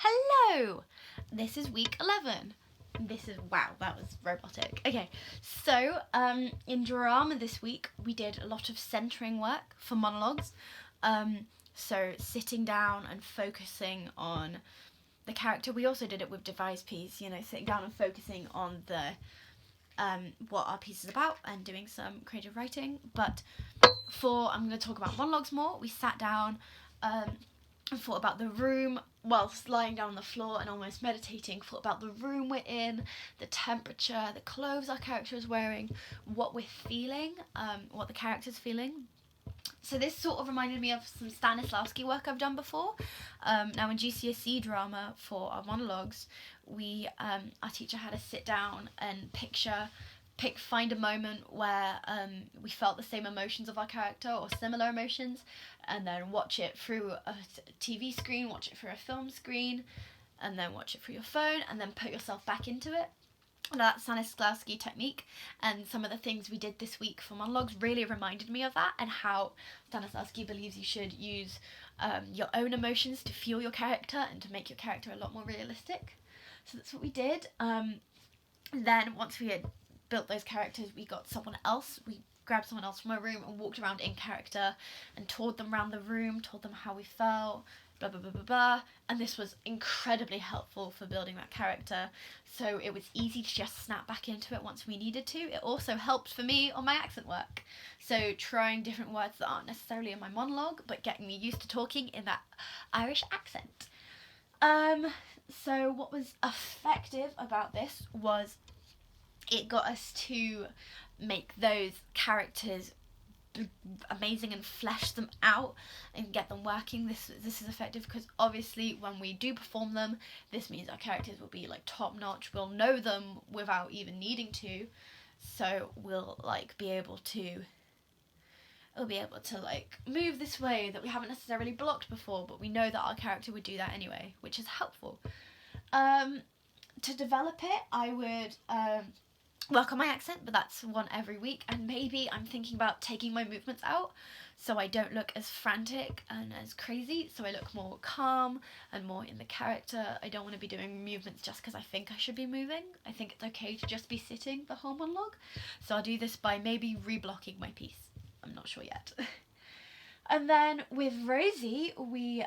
Hello! This is week 11. Wow, that was robotic. Okay, so in drama this week, we did a lot of centering work for monologues. So sitting down and focusing on the character. We also did it with devised piece, sitting down and focusing on the what our piece is about and doing some creative writing. But I'm going to talk about monologues more. We sat down and thought about the room whilst lying down on the floor and almost meditating. Thought about the room we're in, the temperature, the clothes our character is wearing, what we're feeling, what the character's feeling. So this sort of reminded me of some Stanislavski work I've done before. Now in GCSE drama for our monologues, our teacher had us sit down and find a moment where we felt the same emotions of our character or similar emotions, and then watch it through a TV screen, watch it through a film screen, and then watch it through your phone, and then put yourself back into it. That Stanislavski technique and some of the things we did this week for monologues really reminded me of that, and how Stanislavski believes you should use your own emotions to fuel your character and to make your character a lot more realistic. So that's what we did. Then once we had built those characters, we grabbed someone else from our room and walked around in character and toured them around the room, told them how we felt, blah blah blah blah blah, and this was incredibly helpful for building that character, so it was easy to just snap back into it once we needed to. It also helped for me on my accent work, so trying different words that aren't necessarily in my monologue but getting me used to talking in that Irish accent. So what was effective about this was it got us to make those characters amazing and flesh them out and get them working. This is effective because obviously when we do perform them, this means our characters will be like top notch. We'll know them without even needing to, so we'll be able to move this way that we haven't necessarily blocked before, but we know that our character would do that anyway, which is helpful. To develop it, I would work on my accent, but that's one every week, and maybe I'm thinking about taking my movements out so I don't look as frantic and as crazy, so I look more calm and more in the character. I don't want to be doing movements just because I think I should be moving. I think it's okay to just be sitting the whole monologue, so I'll do this by maybe reblocking my piece. I'm not sure yet. And then with Rosie, we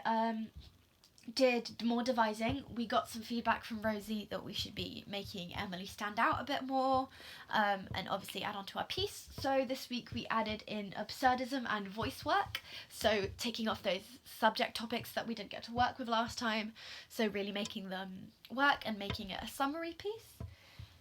did more devising. We got some feedback from Rosie that we should be making Emily stand out a bit more, and obviously add on to our piece. So this week we added in absurdism and voice work, so taking off those subject topics that we didn't get to work with last time, so really making them work and making it a summary piece.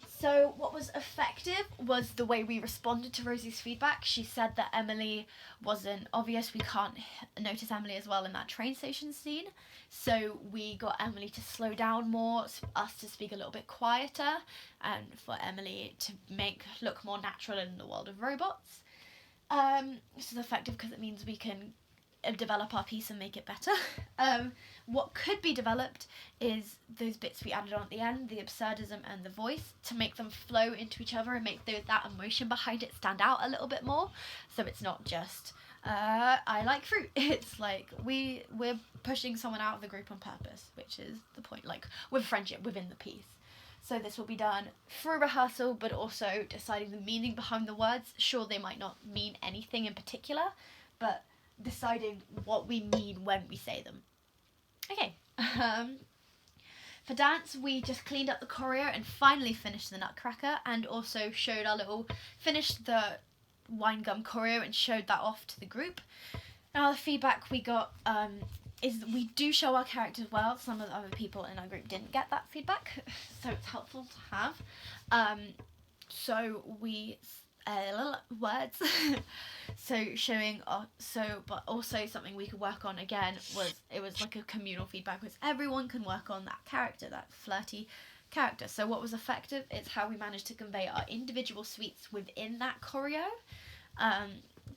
So what was effective was the way we responded to Rosie's feedback. She said that Emily wasn't obvious. We can't notice Emily as well in that train station scene. So we got Emily to slow down more, us to speak a little bit quieter, and for Emily to look more natural in the world of robots. This is effective because it means we can develop our piece and make it better. What could be developed is those bits we added on at the end, the absurdism and the voice, to make them flow into each other and make that emotion behind it stand out a little bit more. So it's not just I like fruit. It's like we're pushing someone out of the group on purpose, which is the point, like with friendship within the piece. So this will be done through rehearsal, but also deciding the meaning behind the words. Sure, they might not mean anything in particular, but deciding what we mean when we say them. Okay. For dance, we just cleaned up the choreo and finally finished the Nutcracker, and also finished the wine gum choreo and showed that off to the group. Now the feedback we got is we do show our characters well. Some of the other people in our group didn't get that feedback, so it's helpful to have. So we words. But also something we could work on again was like a communal feedback, was everyone can work on that character, that flirty character. So what was effective is how we managed to convey our individual suites within that choreo,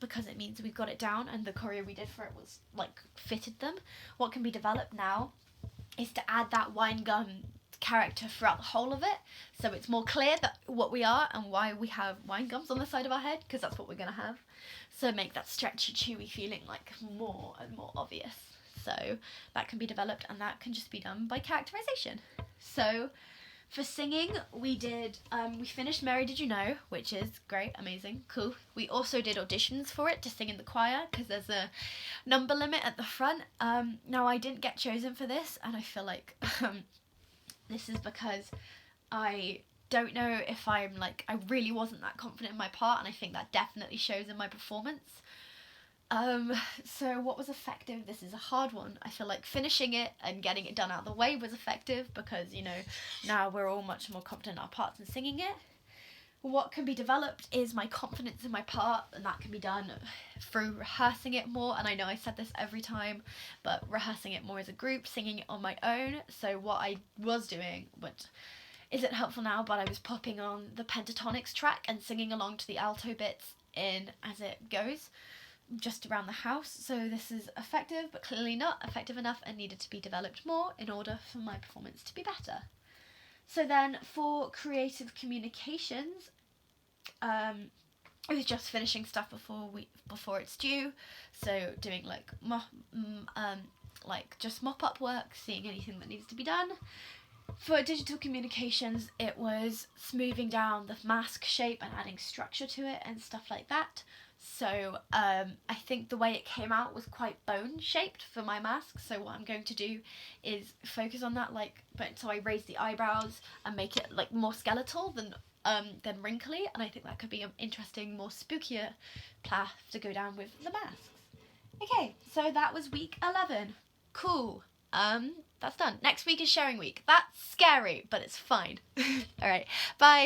because it means we've got it down and the choreo we did for it was fitted them. What can be developed now is to add that wine gum character throughout the whole of it, so it's more clear that what we are and why we have wine gums on the side of our head, because that's what we're going to have. So make that stretchy, chewy feeling more and more obvious. So that can be developed, and that can just be done by characterization. So for singing, we finished Mary Did You Know, which is great, amazing, cool. We also did auditions for it to sing in the choir, because there's a number limit at the front. Now, I didn't get chosen for this, and I feel like this is because I don't know if I really wasn't that confident in my part, and I think that definitely shows in my performance. So what was effective? This is a hard one. I feel like finishing it and getting it done out of the way was effective, because, you know, now we're all much more confident in our parts and singing it. What can be developed is my confidence in my part, and that can be done through rehearsing it more. And I know I said this every time, but rehearsing it more as a group, singing it on my own. So what I was doing, but isn't helpful now, but I was popping on the pentatonics track and singing along to the alto bits in as it goes, just around the house. So this is effective, but clearly not effective enough and needed to be developed more in order for my performance to be better. So then for creative communications, it was just finishing stuff before it's due. So doing just mop-up work, seeing anything that needs to be done. For digital communications, it was smoothing down the mask shape and adding structure to it and stuff like that. So I think the way it came out was quite bone shaped for my mask. So what I'm going to do is focus on that, so I raise the eyebrows and make it more skeletal than wrinkly. And I think that could be an interesting, more spookier path to go down with the masks. Okay, so that was week 11. Cool. That's done. Next week is sharing week. That's scary, but it's fine. All right, bye.